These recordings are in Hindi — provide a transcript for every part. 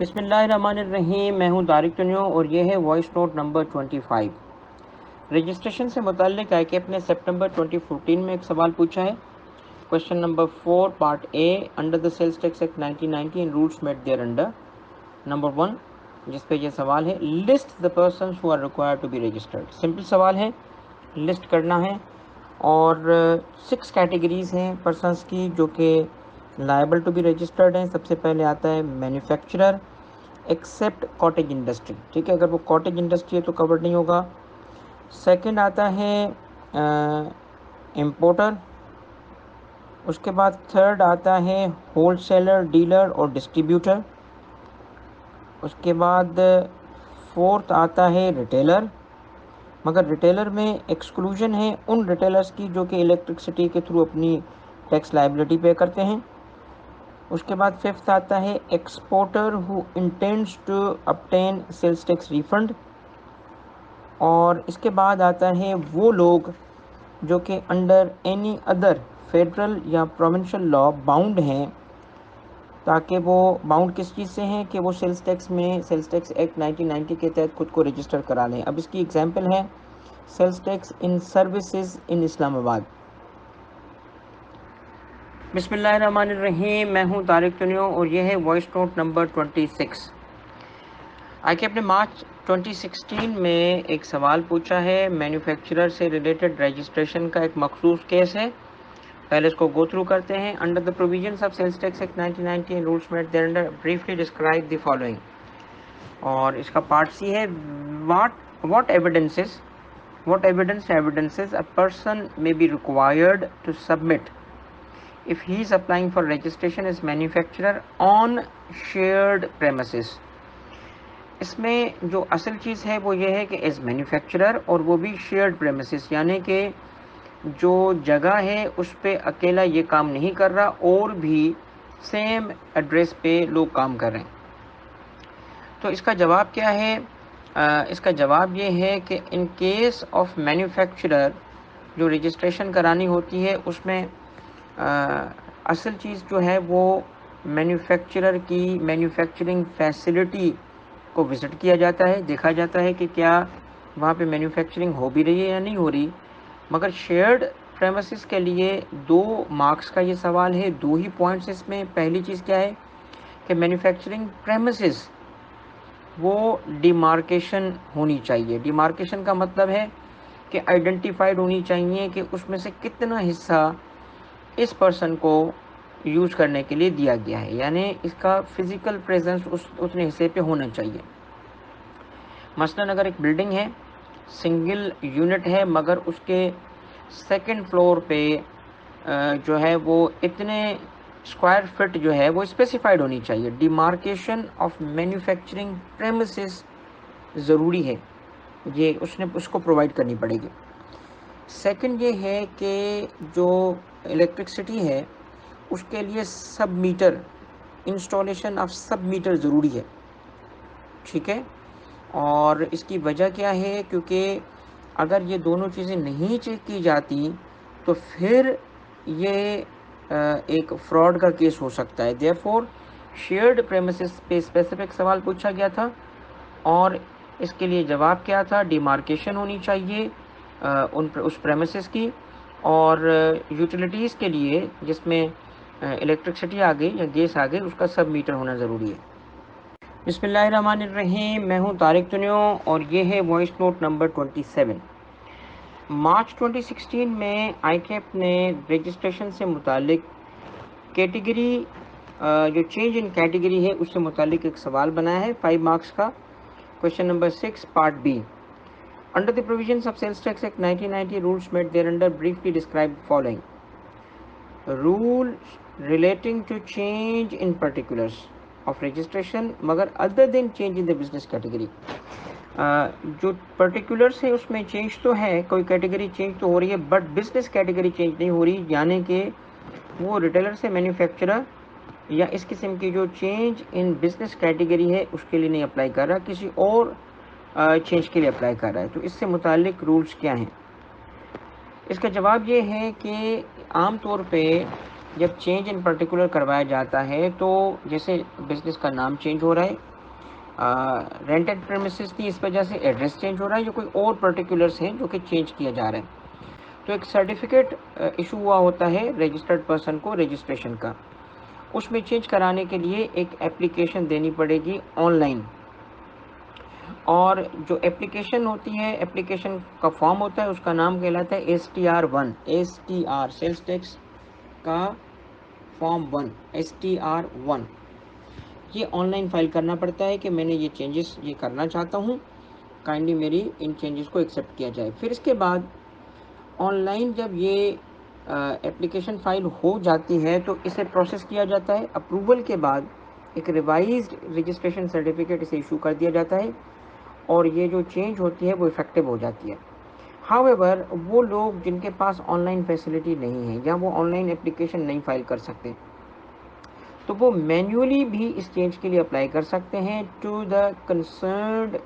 बिस्मिल्लाहिर्रहमानिर्रहीम। मैं हूं तारिक तुनियो और ये है वॉइस नोट नंबर 25। रजिस्ट्रेशन से मुताल्लिक आईकेप ने सितंबर 2014 में एक सवाल पूछा है। Question number 4 part A, under the sales tax act 1990 and rules made thereunder. Number 1 जिस पे ये सवाल है, list the persons who are required to be registered. Simple सवाल है, लिस्ट करना है और 6 कैटेगरीज हैं पर्सन्स की जो कि लायबल टू बी रजिस्टर्ड हैं। सबसे पहले आता है मैन्युफैक्चरर एक्सेप्ट कॉटेज इंडस्ट्री, ठीक है, अगर वो कॉटेज इंडस्ट्री है तो कवर्ड नहीं होगा। सेकंड आता है इम्पोर्टर। उसके बाद थर्ड आता है होलसेलर, डीलर और डिस्ट्रीब्यूटर। उसके बाद फोर्थ आता है रिटेलर, मगर रिटेलर में एक्सक्लूजन है उन रिटेलर्स की जो कि इलेक्ट्रिसिटी के थ्रू अपनी टैक्स लायबिलिटी पे करते हैं। उसके बाद फिफ्थ आता है exporter who intends to obtain sales tax refund. और इसके बाद आता है वो लोग जो कि अंडर एनी अदर फेडरल या प्रोविंशियल लॉ बाउंड हैं, ताकि वो बाउंड किस चीज़ से हैं कि वो सेल्स टैक्स में सेल्स टैक्स एक्ट 1990 के तहत खुद को रजिस्टर करा लें। अब इसकी एग्जांपल है sales tax in services in Islamabad. बिस्मिल्लाहिर्रहमानिर्रहीम। मैं हूं तारिक तुनियो और ये है वॉइस नोट नंबर 26। आगे अपने मार्च 2016 में एक सवाल पूछा है। मैन्युफैक्चरर से रिलेटेड रजिस्ट्रेशन का एक मखसूस केस है। पहले इसको गो थ्रू करते हैं। Under the provisions of sales tax act 1990 and rules made thereunder briefly describe the following. और इसका पार्ट सी है, what evidences a person may be required to submit if he is applying for registration as manufacturer on shared premises। इसमें जो असल चीज़ है वो ये है कि एज मैन्युफैक्चरर, और वो भी शेयर्ड प्रेमिसेस, यानी कि जो जगह है उस पे अकेला ये काम नहीं कर रहा और भी सेम एड्रेस पे लोग काम कर रहे हैं। तो इसका जवाब क्या है? इसका जवाब ये है कि इन केस ऑफ मैन्युफैक्चरर जो रजिस्ट्रेशन करानी होती है उसमें असल चीज़ जो है वो मैन्युफैक्चरर की मैन्युफैक्चरिंग फैसिलिटी को विज़िट किया जाता है, देखा जाता है कि क्या वहाँ पे मैन्युफैक्चरिंग हो भी रही है या नहीं हो रही। मगर शेयर्ड प्रेमिसेस के लिए 2 मार्क्स का ये सवाल है, 2 ही पॉइंट्स इसमें। पहली चीज़ क्या है कि मैन्युफैक्चरिंग प्रेमिसेस वो डिमार्केशन होनी चाहिए। डिमार्केशन का मतलब है कि आइडेंटिफाइड होनी चाहिए कि उसमें से कितना हिस्सा इस पर्सन को यूज करने के लिए दिया गया है, यानी इसका फिजिकल प्रेजेंस उतने हिस्से पे होना चाहिए। मसलन अगर एक बिल्डिंग है, सिंगल यूनिट है, मगर उसके सेकंड फ्लोर पे जो है वो इतने स्क्वायर फीट जो है वो स्पेसिफाइड होनी चाहिए। डिमार्केशन ऑफ मैन्युफैक्चरिंग प्रेमिसेस ज़रूरी है, ये उसको प्रोवाइड करनी पड़ेगी। सेकंड ये है कि जो इलेक्ट्रिसिटी है उसके लिए सब मीटर, इंस्टॉलेशन ऑफ सब मीटर ज़रूरी है, ठीक है। और इसकी वजह क्या है? क्योंकि अगर ये दोनों चीज़ें नहीं चेक की जाती तो फिर ये एक फ्रॉड का केस हो सकता है। देयरफॉर शेयर्ड प्रेमिसेस पे स्पेसिफिक सवाल पूछा गया था और इसके लिए जवाब क्या था? डिमार्केशन होनी चाहिए उस प्रेमिसेस की। और यूटिलिटीज़ के लिए जिसमें इलेक्ट्रिसिटी आ गई या गैस आ गई, उसका सब मीटर होना ज़रूरी है। बिस्मिल्लाहिर्रहमानिर्रहीम। मैं हूं तारिक तुनियो और ये है वॉइस नोट नंबर 27। मार्च 2016 में आईकेप ने रजिस्ट्रेशन से मुतालिक कैटेगरी जो चेंज इन कैटेगरी है उससे मुतालिक एक सवाल बनाया है 5 मार्क्स का। Question number 6 part B, under the provisions of sales tax act 1990 rules made thereunder briefly describe following. Rule relating to change in particulars of registration मगर other than change in the business category. जो पर्टिकुलर्स है उसमें चेंज तो है, कोई कैटेगरी चेंज तो हो रही है, बट बिजनेस कैटेगरी चेंज नहीं हो रही, यानी कि वो रिटेलर से मैन्युफैक्चरर या इस किस्म की जो चेंज इन बिजनेस कैटेगरी है उसके लिए नहीं अप्लाई कर रहा, किसी और चेंज के लिए अप्लाई कर रहा है। तो इससे मुतालिक रूल्स क्या हैं? इसका जवाब ये है कि आम तौर पे जब चेंज इन पर्टिकुलर करवाया जाता है तो जैसे बिजनेस का नाम चेंज हो रहा है, रेंटेड प्रेमिसेस थी इस वजह से एड्रेस चेंज हो रहा है, या कोई और पर्टिकुलर्स हैं जो कि चेंज किया जा रहा है, तो एक सर्टिफिकेट इशू हुआ होता है रजिस्टर्ड पर्सन को रजिस्ट्रेशन का। उसमें चेंज कराने के लिए एक एप्लीकेशन देनी पड़ेगी ऑनलाइन, और जो एप्लीकेशन होती है, एप्लीकेशन का फॉर्म होता है, उसका नाम कहलाता है STR1, STR सेल्स टैक्स का फॉर्म 1, STR1। ये ऑनलाइन फाइल करना पड़ता है कि मैंने ये चेंजेस ये करना चाहता हूँ, काइंडली मेरी इन चेंजेस को एक्सेप्ट किया जाए। फिर इसके बाद ऑनलाइन जब ये एप्लीकेशन फाइल हो जाती है तो इसे प्रोसेस किया जाता है। अप्रूवल के बाद एक रिवाइज्ड रजिस्ट्रेशन सर्टिफिकेट इसे इशू कर दिया जाता है, और ये जो चेंज होती है वो इफेक्टिव हो जाती है। हाउएवर, वो लोग जिनके पास ऑनलाइन फैसिलिटी नहीं है या वो ऑनलाइन एप्लीकेशन नहीं फाइल कर सकते, तो वो मैन्युअली भी इस चेंज के लिए अप्लाई कर सकते हैं to the concerned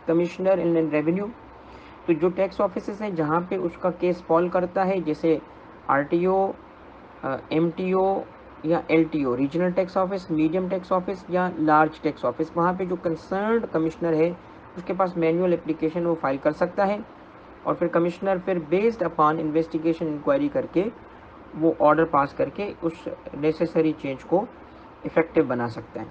commissioner in revenue. तो जो टैक्स ऑफिसेस हैं जहाँ पे उसका केस फॉल करता है, जैसे RTO, MTO या LTO, regional tax office, medium tax office या लार्ज टैक्स ऑफिस, वहाँ पे जो कंसर्न्ड कमिश्नर है उसके पास मैनुअल एप्लीकेशन वो फाइल कर सकता है, और फिर कमिश्नर फिर बेस्ड अपॉन इन्वेस्टिगेशन इंक्वायरी करके वो ऑर्डर पास करके उस नेसेसरी चेंज को इफ़ेक्टिव बना सकता है।